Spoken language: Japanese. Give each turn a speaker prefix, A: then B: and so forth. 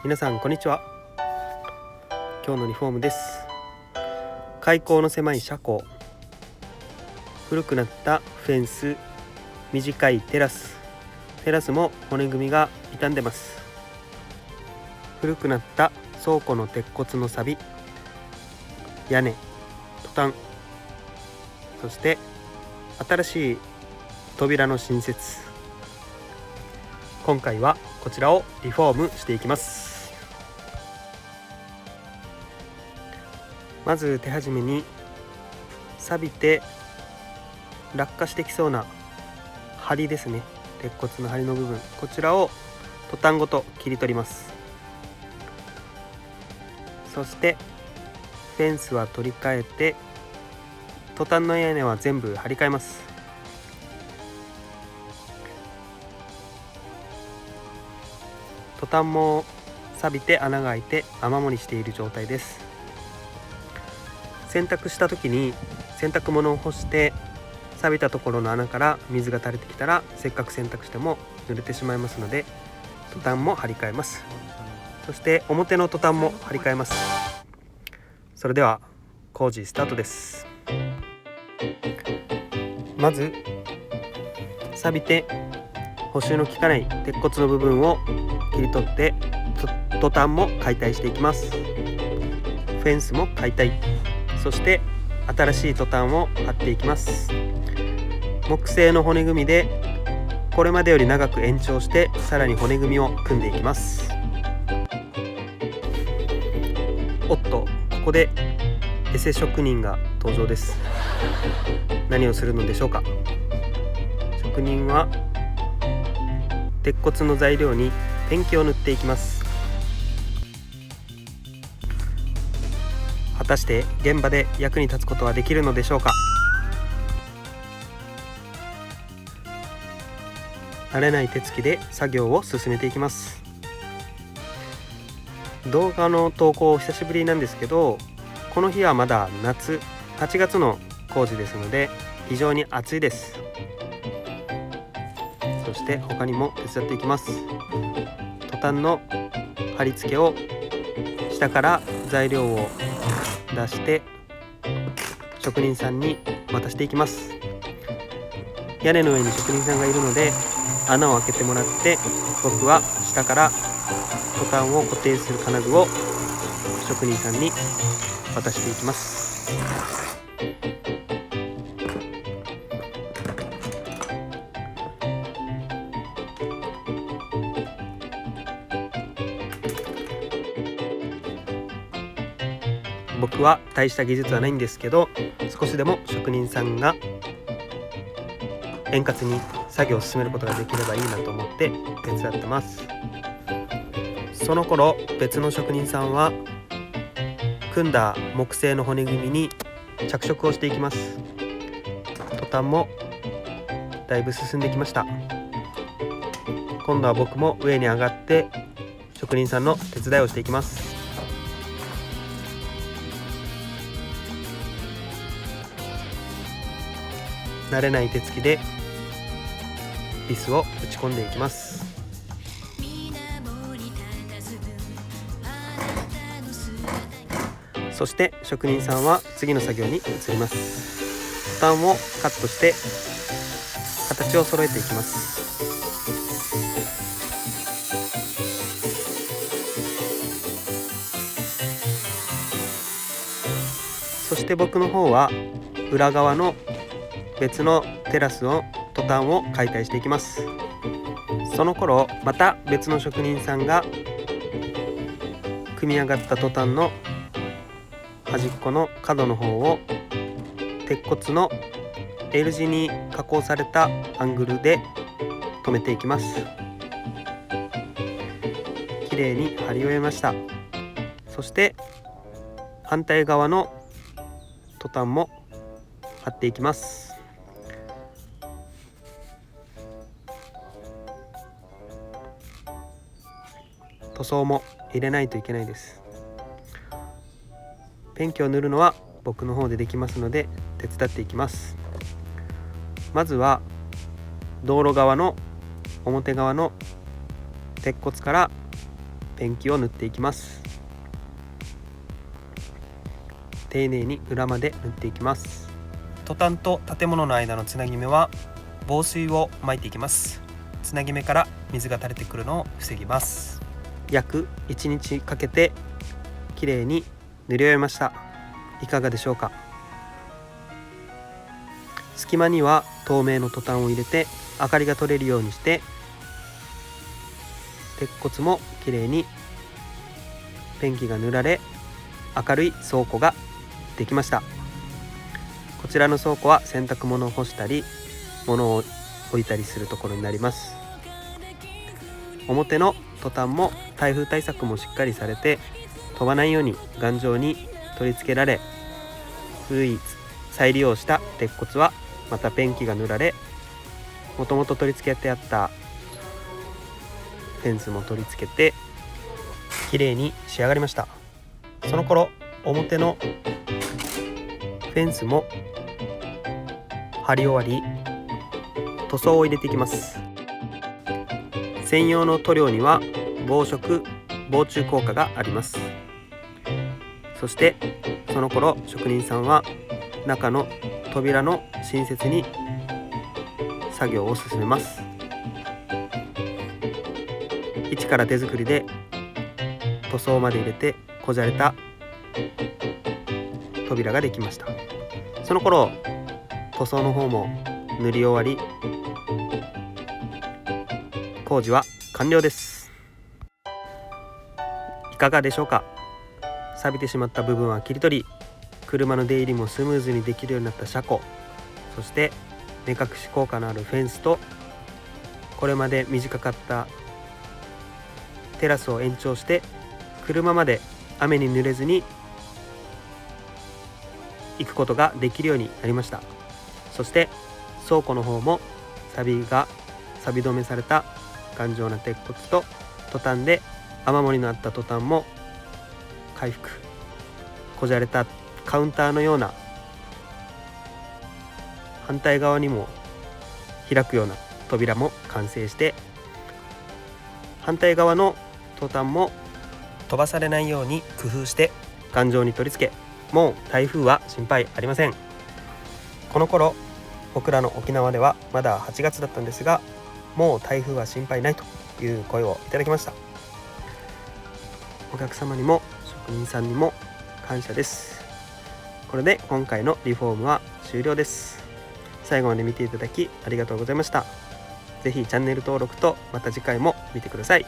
A: 皆さんこんにちは。今日のリフォームです。開口の狭い車庫、古くなったフェンス、短いテラスも骨組みが傷んでます。古くなった倉庫の鉄骨の錆、屋根、トタン、そして新しい扉の新設。今回はこちらをリフォームしていきます。まず手始めに錆びて落下してきそうな梁ですね。鉄骨の梁の部分、こちらをトタンごと切り取ります。そしてフェンスは取り替えて、トタンの屋根は全部張り替えます。トタンも錆びて穴が開いて雨漏りしている状態です。洗濯した時に洗濯物を干して錆びたところの穴から水が垂れてきたら、せっかく洗濯しても濡れてしまいますので、トタンも張り替えます。そして表のトタンも張り替えます。それでは工事スタートです。まず錆びて補修の効かない鉄骨の部分を切り取って、トタンも解体していきます。フェンスも解体、そして新しいトタンを貼っていきます。木製の骨組みでこれまでより長く延長して、さらに骨組みを組んでいきます。おっと、ここでエセ職人が登場です。何をするのでしょうか。職人は鉄骨の材料にペンキを塗っていきます。果たして現場で役に立つことはできるのでしょうか。慣れない手つきで作業を進めていきます。動画の投稿久しぶりなんですけど、この日はまだ夏8月の工事ですので非常に暑いです。そして他にも手伝っていきます。トタンの貼り付けを下から材料を出して職人さんに渡していきます。屋根の上に職人さんがいるので穴を開けてもらって、僕は下からトタンを固定する金具を職人さんに渡していきます。僕は大した技術はないんですけど、少しでも職人さんが円滑に作業を進めることができればいいなと思って手伝ってます。その頃別の職人さんは組んだ木製の骨組みに着色をしていきます。トタンもだいぶ進んできました。今度は僕も上に上がって職人さんの手伝いをしていきます。慣れない手つきでビスを打ち込んでいきます。そして職人さんは次の作業に移ります。トタンをカットして形を揃えていきます。そして僕の方は裏側の別のテラスのトタンを解体していきます。その頃また別の職人さんが組み上がったトタンの端っこの角の方を鉄骨の L 字に加工されたアングルで留めていきます。綺麗に貼り終えました。そして反対側のトタンも貼っていきます。塗装も入れないといけないです。ペンキを塗るのは僕の方でできますので手伝っていきます。まずは道路側の表側の鉄骨からペンキを塗っていきます。丁寧に裏まで塗っていきます。トタンと建物の間のつなぎ目は防水を巻いていきます。つなぎ目から水が垂れてくるのを防ぎます。約1日かけてきれいに塗り終えました。いかがでしょうか。隙間には透明のトタンを入れて明かりが取れるようにして、鉄骨もきれいにペンキが塗られ、明るい倉庫ができました。こちらの倉庫は洗濯物を干したり物を置いたりするところになります。表のトタンも台風対策もしっかりされて、飛ばないように頑丈に取り付けられ、古い再利用した鉄骨はまたペンキが塗られ、もともと取り付けてあったフェンスも取り付けて綺麗に仕上がりました。その頃表のフェンスも張り終わり、塗装を入れていきます。専用の塗料には防食防虫効果があります。そしてその頃職人さんは中の扉の新設に作業を進めます。一から手作りで塗装まで入れてこじゃれた扉ができました。その頃塗装の方も塗り終わり、工事は完了です。いかがでしょうか。錆びてしまった部分は切り取り、車の出入りもスムーズにできるようになった車庫、そして目隠し効果のあるフェンスと、これまで短かったテラスを延長して車まで雨に濡れずに行くことができるようになりました。そして倉庫の方も錆び止めされた頑丈な鉄骨とトタンで、雨漏りのあったトタンも回復、こじゃれたカウンターのような反対側にも開くような扉も完成して、反対側のトタンも飛ばされないように工夫して頑丈に取り付け、もう台風は心配ありません。この頃僕らの沖縄ではまだ8月だったんですが、もう台風は心配ないという声をいただきました。お客様にも職人さんにも感謝です。これで今回のリフォームは終了です。最後まで見ていただきありがとうございました。ぜひチャンネル登録とまた次回も見てください。